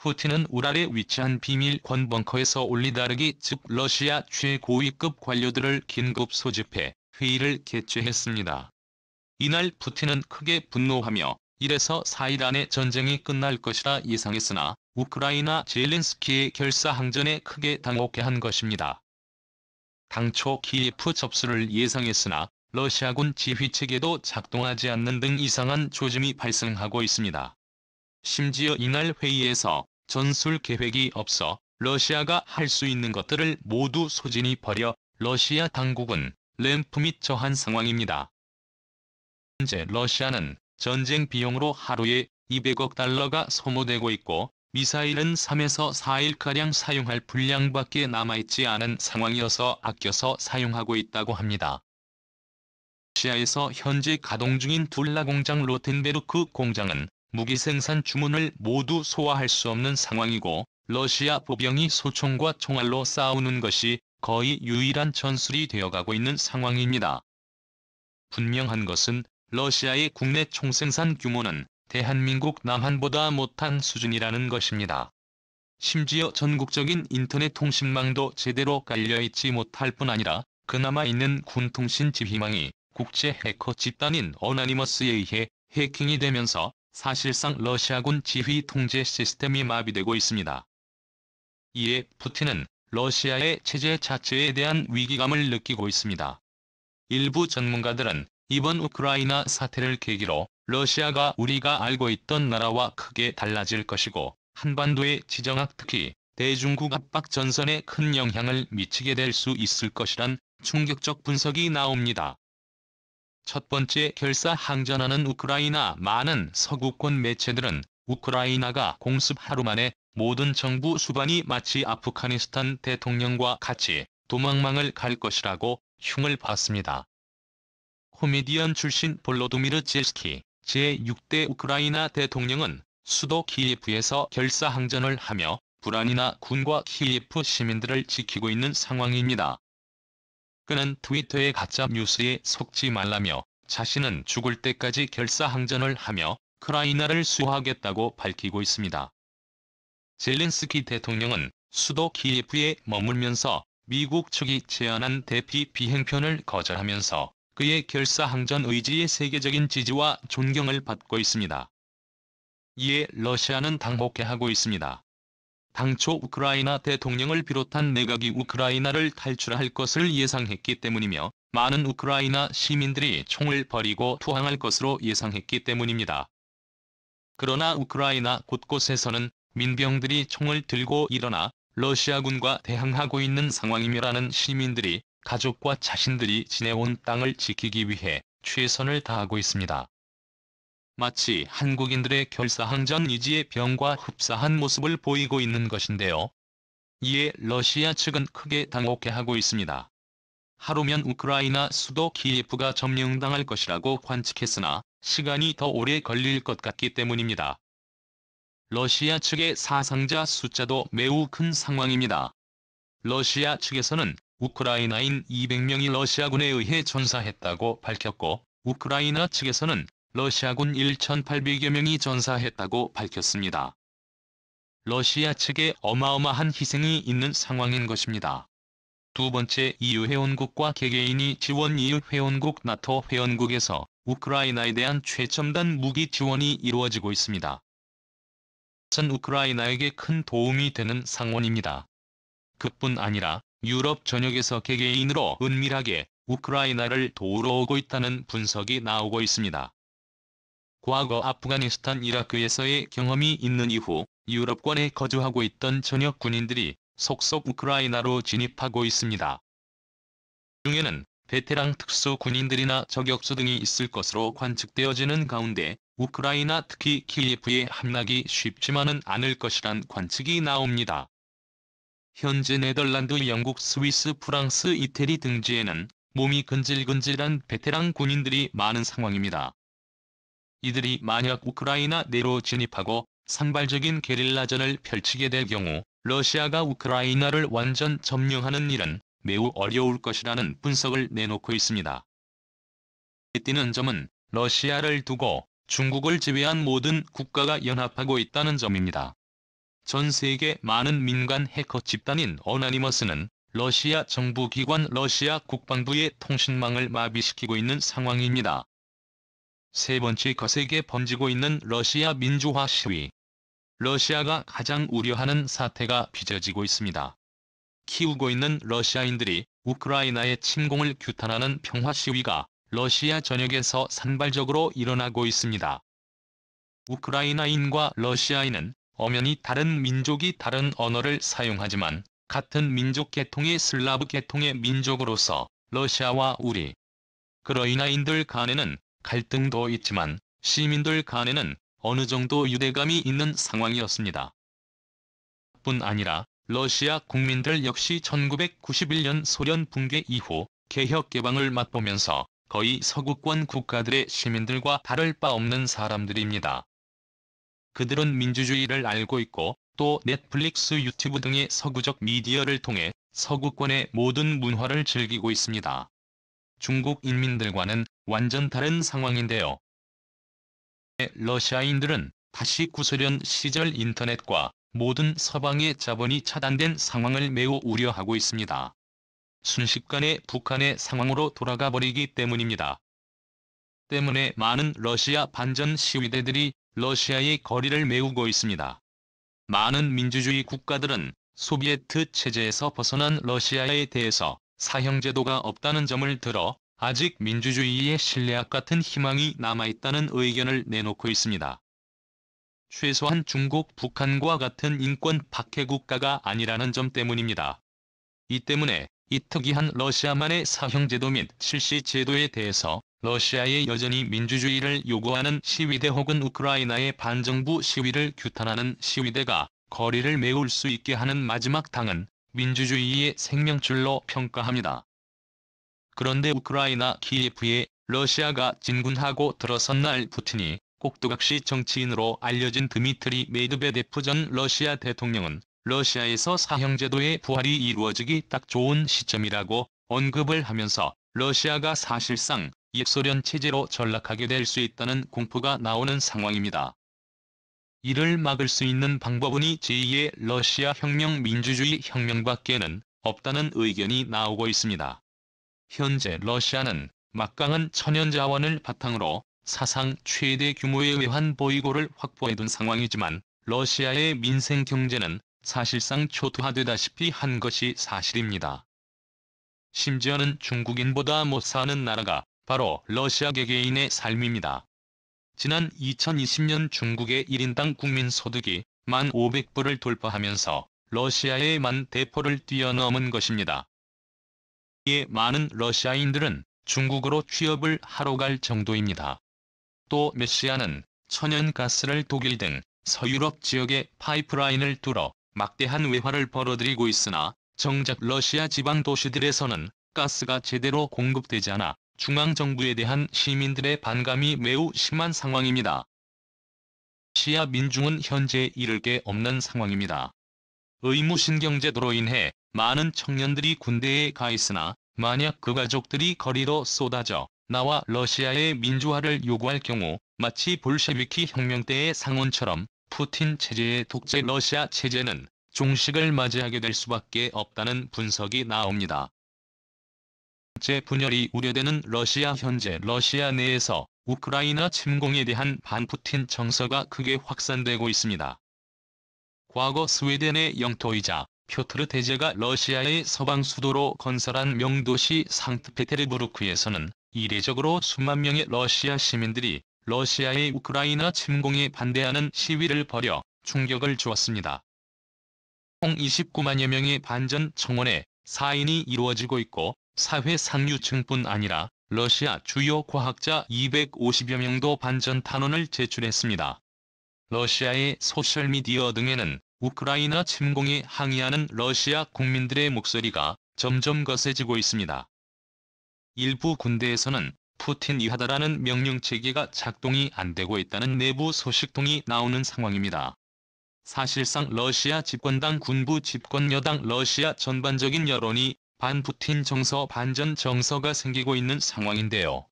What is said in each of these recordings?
푸틴은 우랄에 위치한 비밀 권벙커에서 올리가르기 즉 러시아 최고위급 관료들을 긴급 소집해 회의를 개최했습니다. 이날 푸틴은 크게 분노하며 1에서 4일 안에 전쟁이 끝날 것이라 예상했으나 우크라이나 젤렌스키의 결사항전에 크게 당혹해한 것입니다. 당초 키예프 접수를 예상했으나 러시아군 지휘체계도 작동하지 않는 등 이상한 조짐이 발생하고 있습니다. 심지어 이날 회의에서 전술 계획이 없어 러시아가 할 수 있는 것들을 모두 소진히 버려 러시아 당국은 램프 및 저한 상황입니다. 현재 러시아는 전쟁 비용으로 하루에 200억 달러가 소모되고 있고 미사일은 3에서 4일가량 사용할 분량밖에 남아있지 않은 상황이어서 아껴서 사용하고 있다고 합니다. 러시아에서 현재 가동 중인 둘라 공장 로텐베르크 공장은 무기 생산 주문을 모두 소화할 수 없는 상황이고 러시아 보병이 소총과 총알로 싸우는 것이 거의 유일한 전술이 되어가고 있는 상황입니다. 분명한 것은 러시아의 국내 총생산 규모는 대한민국 남한보다 못한 수준이라는 것입니다. 심지어 전국적인 인터넷 통신망도 제대로 깔려있지 못할 뿐 아니라 그나마 있는 군통신 지휘망이 국제 해커 집단인 어나니머스에 의해 해킹이 되면서 사실상 러시아군 지휘 통제 시스템이 마비되고 있습니다. 이에 푸틴은 러시아의 체제 자체에 대한 위기감을 느끼고 있습니다. 일부 전문가들은 이번 우크라이나 사태를 계기로 러시아가 우리가 알고 있던 나라와 크게 달라질 것이고 한반도의 지정학 특히 대중국 압박 전선에 큰 영향을 미치게 될 수 있을 것이란 충격적 분석이 나옵니다. 첫 번째 결사항전하는 우크라이나 많은 서구권 매체들은 우크라이나가 공습 하루 만에 모든 정부 수반이 마치 아프가니스탄 대통령과 같이 도망망을 갈 것이라고 흉을 봤습니다. 코미디언 출신 볼로도미르 젤스키 제6대 우크라이나 대통령은 수도 키예프에서 결사항전을 하며 불안이나 군과 키예프 시민들을 지키고 있는 상황입니다. 그는 트위터의 가짜 뉴스에 속지 말라며 자신은 죽을 때까지 결사항전을 하며 우크라이나를 수호하겠다고 밝히고 있습니다. 젤렌스키 대통령은 수도 키예프에 머물면서 미국 측이 제안한 대피 비행편을 거절하면서 그의 결사항전 의지의 세계적인 지지와 존경을 받고 있습니다. 이에 러시아는 당혹해하고 있습니다. 당초 우크라이나 대통령을 비롯한 내각이 우크라이나를 탈출할 것을 예상했기 때문이며 많은 우크라이나 시민들이 총을 버리고 투항할 것으로 예상했기 때문입니다. 그러나 우크라이나 곳곳에서는 민병들이 총을 들고 일어나 러시아군과 대항하고 있는 상황이며라는 시민들이 가족과 자신들이 지내온 땅을 지키기 위해 최선을 다하고 있습니다. 마치 한국인들의 결사항전 의지의 병과 흡사한 모습을 보이고 있는 것인데요. 이에 러시아 측은 크게 당혹해하고 있습니다. 하루면 우크라이나 수도 키예프가 점령당할 것이라고 관측했으나 시간이 더 오래 걸릴 것 같기 때문입니다. 러시아 측의 사상자 숫자도 매우 큰 상황입니다. 러시아 측에서는 우크라이나인 200명이 러시아군에 의해 전사했다고 밝혔고 우크라이나 측에서는 러시아군 1,800여 명이 전사했다고 밝혔습니다. 러시아 측에 어마어마한 희생이 있는 상황인 것입니다. 두 번째 EU 회원국과 개개인이 지원 EU 회원국 나토 회원국에서 우크라이나에 대한 최첨단 무기 지원이 이루어지고 있습니다. 전 우크라이나에게 큰 도움이 되는 상원입니다. 그뿐 아니라 유럽 전역에서 개개인으로 은밀하게 우크라이나를 도우러 오고 있다는 분석이 나오고 있습니다. 과거 아프가니스탄 이라크에서의 경험이 있는 이후 유럽권에 거주하고 있던 전역 군인들이 속속 우크라이나로 진입하고 있습니다. 중에는 베테랑 특수 군인들이나 저격수 등이 있을 것으로 관측되어지는 가운데 우크라이나 특히 키예프에 함락이 쉽지만은 않을 것이란 관측이 나옵니다. 현재 네덜란드, 영국, 스위스, 프랑스, 이태리 등지에는 몸이 근질근질한 베테랑 군인들이 많은 상황입니다. 이들이 만약 우크라이나 내로 진입하고 산발적인 게릴라전을 펼치게 될 경우 러시아가 우크라이나를 완전 점령하는 일은 매우 어려울 것이라는 분석을 내놓고 있습니다. 띄는 점은 러시아를 두고 중국을 제외한 모든 국가가 연합하고 있다는 점입니다. 전 세계 많은 민간 해커 집단인 어나니머스는 러시아 정부기관 러시아 국방부의 통신망을 마비시키고 있는 상황입니다. 세 번째 거세게 번지고 있는 러시아 민주화 시위. 러시아가 가장 우려하는 사태가 빚어지고 있습니다. 키우고 있는 러시아인들이 우크라이나의 침공을 규탄하는 평화 시위가 러시아 전역에서 산발적으로 일어나고 있습니다. 우크라이나인과 러시아인은 엄연히 다른 민족이 다른 언어를 사용하지만 같은 민족 계통의 슬라브 계통의 민족으로서 러시아와 우크라이나인들 간에는 갈등도 있지만 시민들 간에는 어느 정도 유대감이 있는 상황이었습니다. 뿐 아니라 러시아 국민들 역시 1991년 소련 붕괴 이후 개혁 개방을 맛보면서 거의 서구권 국가들의 시민들과 다를 바 없는 사람들입니다. 그들은 민주주의를 알고 있고 또 넷플릭스 유튜브 등의 서구적 미디어를 통해 서구권의 모든 문화를 즐기고 있습니다. 중국 인민들과는 완전 다른 상황인데요. 러시아인들은 다시 구소련 시절 인터넷과 모든 서방의 자본이 차단된 상황을 매우 우려하고 있습니다. 순식간에 북한의 상황으로 돌아가 버리기 때문입니다. 때문에 많은 러시아 반전 시위대들이 러시아의 거리를 메우고 있습니다. 많은 민주주의 국가들은 소비에트 체제에서 벗어난 러시아에 대해서 사형제도가 없다는 점을 들어 아직 민주주의의 신뢰학 같은 희망이 남아있다는 의견을 내놓고 있습니다. 최소한 중국, 북한과 같은 인권 박해 국가가 아니라는 점 때문입니다. 이 때문에 이 특이한 러시아만의 사형제도 및 실시제도에 대해서 러시아에 여전히 민주주의를 요구하는 시위대 혹은 우크라이나의 반정부 시위를 규탄하는 시위대가 거리를 메울 수 있게 하는 마지막 당은 민주주의의 생명줄로 평가합니다. 그런데 우크라이나 키예프에 러시아가 진군하고 들어선 날 푸틴이 꼭두각시 정치인으로 알려진 드미트리 메드베데프 전 러시아 대통령은 러시아에서 사형제도의 부활이 이루어지기 딱 좋은 시점이라고 언급을 하면서 러시아가 사실상 옛소련 체제로 전락하게 될 수 있다는 공포가 나오는 상황입니다. 이를 막을 수 있는 방법은 제2의 러시아 혁명 민주주의 혁명밖에는 없다는 의견이 나오고 있습니다. 현재 러시아는 막강한 천연자원을 바탕으로 사상 최대 규모의 외환 보유고를 확보해둔 상황이지만 러시아의 민생 경제는 사실상 초토화되다시피 한 것이 사실입니다. 심지어는 중국인보다 못 사는 나라가 바로 러시아 개개인의 삶입니다. 지난 2020년 중국의 1인당 국민소득이 1,500불을 돌파하면서 러시아의 만 대포를 뛰어넘은 것입니다. 이에 많은 러시아인들은 중국으로 취업을 하러 갈 정도입니다. 또 러시아는 천연가스를 독일 등 서유럽 지역에 파이프라인을 뚫어 막대한 외화를 벌어들이고 있으나 정작 러시아 지방 도시들에서는 가스가 제대로 공급되지 않아 중앙정부에 대한 시민들의 반감이 매우 심한 상황입니다. 러시아 민중은 현재 잃을 게 없는 상황입니다. 의무신경제도로 인해 많은 청년들이 군대에 가 있으나 만약 그 가족들이 거리로 쏟아져 나와 러시아의 민주화를 요구할 경우 마치 볼셰비키 혁명 때의 상온처럼 푸틴 체제의 독재 러시아 체제는 종식을 맞이하게 될 수밖에 없다는 분석이 나옵니다. 제 분열이 우려되는 러시아. 현재 러시아 내에서 우크라이나 침공에 대한 반푸틴 정서가 크게 확산되고 있습니다. 과거 스웨덴의 영토이자 표트르 대제가 러시아의 서방 수도로 건설한 명도시 상트페테르부르크에서는 이례적으로 수만 명의 러시아 시민들이 러시아의 우크라이나 침공에 반대하는 시위를 벌여 충격을 주었습니다. 총 29만여 명의 반전 청원에 사인이 이루어지고 있고 사회 상류층뿐 아니라 러시아 주요 과학자 250여 명도 반전 탄원을 제출했습니다. 러시아의 소셜미디어 등에는 우크라이나 침공에 항의하는 러시아 국민들의 목소리가 점점 거세지고 있습니다. 일부 군대에서는 푸틴 이하다라는 명령체계가 작동이 안 되고 있다는 내부 소식통이 나오는 상황입니다. 사실상 러시아 집권당 군부 집권 여당 러시아 전반적인 여론이 반푸틴 정서 반전 정서가 생기고 있는 상황인데요.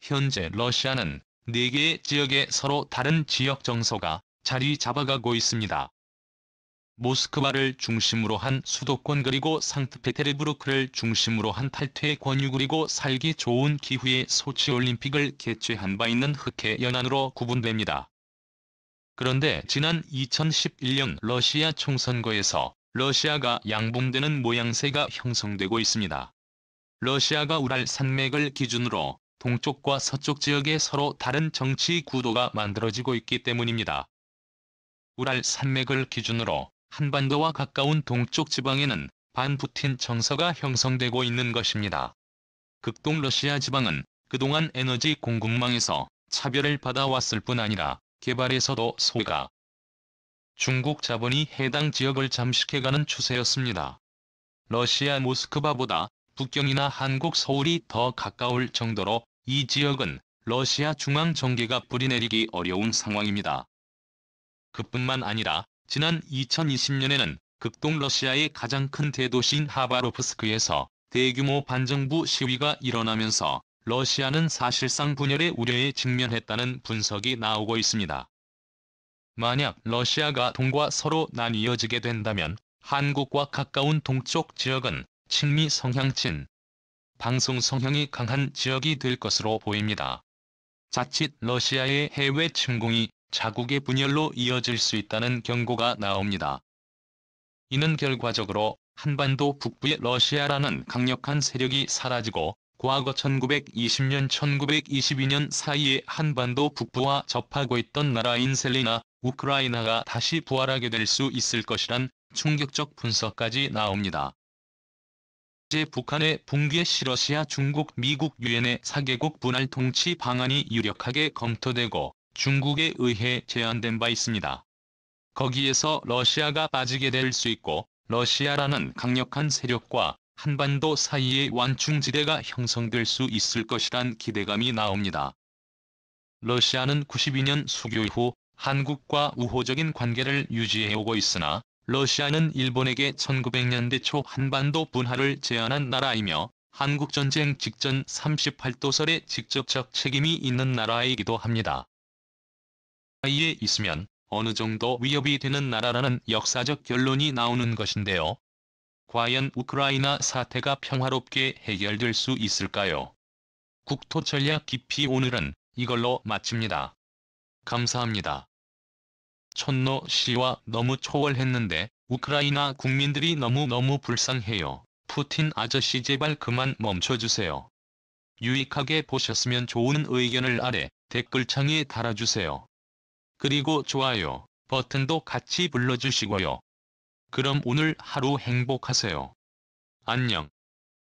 현재 러시아는 4개의 지역에 서로 다른 지역 정서가 자리 잡아가고 있습니다. 모스크바를 중심으로 한 수도권 그리고 상트페테르부르크를 중심으로 한 탈퇴 권유 그리고 살기 좋은 기후의 소치올림픽을 개최한 바 있는 흑해 연안으로 구분됩니다. 그런데 지난 2011년 러시아 총선거에서 러시아가 양봉되는 모양새가 형성되고 있습니다. 러시아가 우랄 산맥을 기준으로 동쪽과 서쪽 지역에 서로 다른 정치 구도가 만들어지고 있기 때문입니다. 우랄 산맥을 기준으로 한반도와 가까운 동쪽 지방에는 반푸틴 정서가 형성되고 있는 것입니다. 극동 러시아 지방은 그동안 에너지 공급망에서 차별을 받아왔을 뿐 아니라 개발에서도 소외가 중국 자본이 해당 지역을 잠식해가는 추세였습니다. 러시아 모스크바보다 북경이나 한국 서울이 더 가까울 정도로 이 지역은 러시아 중앙정계가 뿌리내리기 어려운 상황입니다. 그뿐만 아니라 지난 2020년에는 극동 러시아의 가장 큰 대도시인 하바롭스크에서 대규모 반정부 시위가 일어나면서 러시아는 사실상 분열의 우려에 직면했다는 분석이 나오고 있습니다. 만약 러시아가 동과 서로 나뉘어지게 된다면 한국과 가까운 동쪽 지역은 친미 성향 방송 성향이 강한 지역이 될 것으로 보입니다. 자칫 러시아의 해외 침공이 자국의 분열로 이어질 수 있다는 경고가 나옵니다. 이는 결과적으로 한반도 북부의 러시아라는 강력한 세력이 사라지고 과거 1920년 1922년 사이에 한반도 북부와 접하고 있던 나라인 셀리나 우크라이나가 다시 부활하게 될 수 있을 것이란 충격적 분석까지 나옵니다. 현재 북한의 붕괴 시 러시아 중국 미국 유엔의 4개국 분할 통치 방안이 유력하게 검토되고 중국에 의해 제안된 바 있습니다. 거기에서 러시아가 빠지게 될 수 있고 러시아라는 강력한 세력과 한반도 사이의 완충지대가 형성될 수 있을 것이란 기대감이 나옵니다. 러시아는 92년 수교 이후 한국과 우호적인 관계를 유지해오고 있으나 러시아는 일본에게 1900년대 초 한반도 분할을 제안한 나라이며 한국전쟁 직전 38도설에 직접적 책임이 있는 나라이기도 합니다. 사이에 있으면 어느 정도 위협이 되는 나라라는 역사적 결론이 나오는 것인데요. 과연 우크라이나 사태가 평화롭게 해결될 수 있을까요? 국토전략 깊이 오늘은 이걸로 마칩니다. 감사합니다. 촌노 씨와 너무 초월했는데 우크라이나 국민들이 너무너무 불쌍해요. 푸틴 아저씨 제발 그만 멈춰주세요. 유익하게 보셨으면 좋은 의견을 아래 댓글창에 달아주세요. 그리고 좋아요 버튼도 같이 눌러주시고요. 그럼 오늘 하루 행복하세요. 안녕.